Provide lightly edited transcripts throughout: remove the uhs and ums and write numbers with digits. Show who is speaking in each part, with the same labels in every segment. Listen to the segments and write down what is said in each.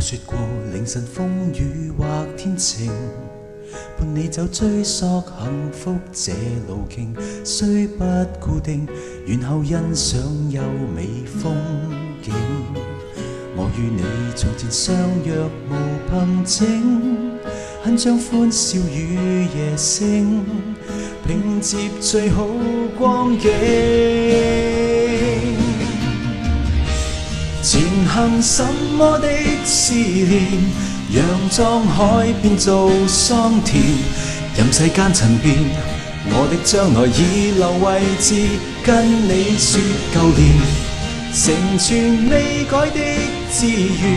Speaker 1: 說過凌晨風雨或天晴，伴你走追溯幸福這路徑，雖不固定，然後欣賞優美風景。我與你從前相約無憑證，很將歡笑與夜聲拼接最好光景。前行什麼的思念，讓莊海變做桑田，任世間陳變，我的將來已留位置，跟你說舊年，成全未改的志願，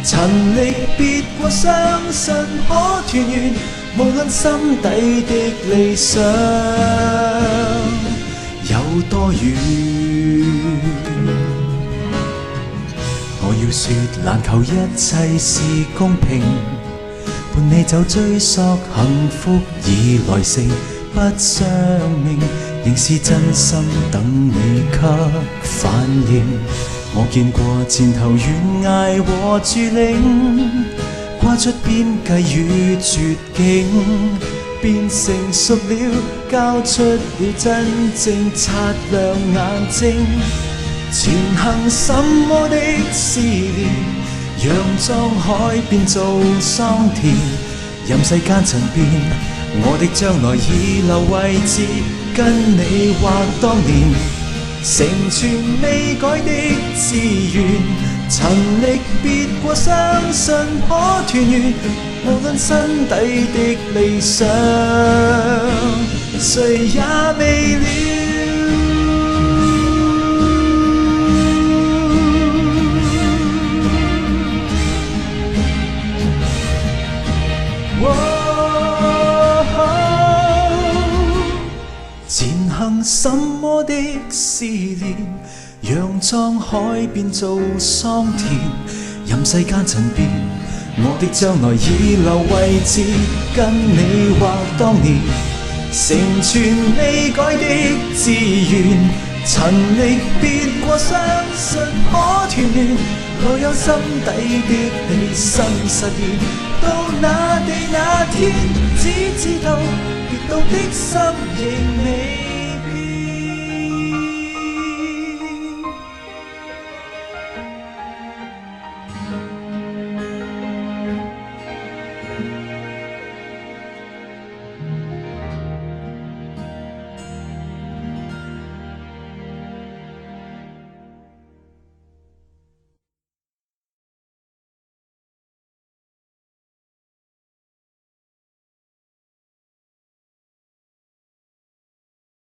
Speaker 1: 陳力別過相信可團圓，無論心底的理想有多遠。我要說難求一切是公平，伴你走追溯幸福已來成，不相命，仍是真心等你給反應。我見過前頭懸崖和注嶺，跨出邊界與絕境，變成熟了，交出了真正，擦亮眼睛。前行什麼的思念，讓莊海變做桑田，任世間陳變，我的將來已留位置，跟你或當年，成全未改的志願，陳力別過相信可團圓，無論心底的理想誰也未了。前行什麼的思念，讓莊海變做桑田，任世間陳變，我的將來已留位置，跟你或當年，成全未改的志願，陳力別過相信可團圓，若有心底的理想實現，到那地那天，只知道別到的心仍未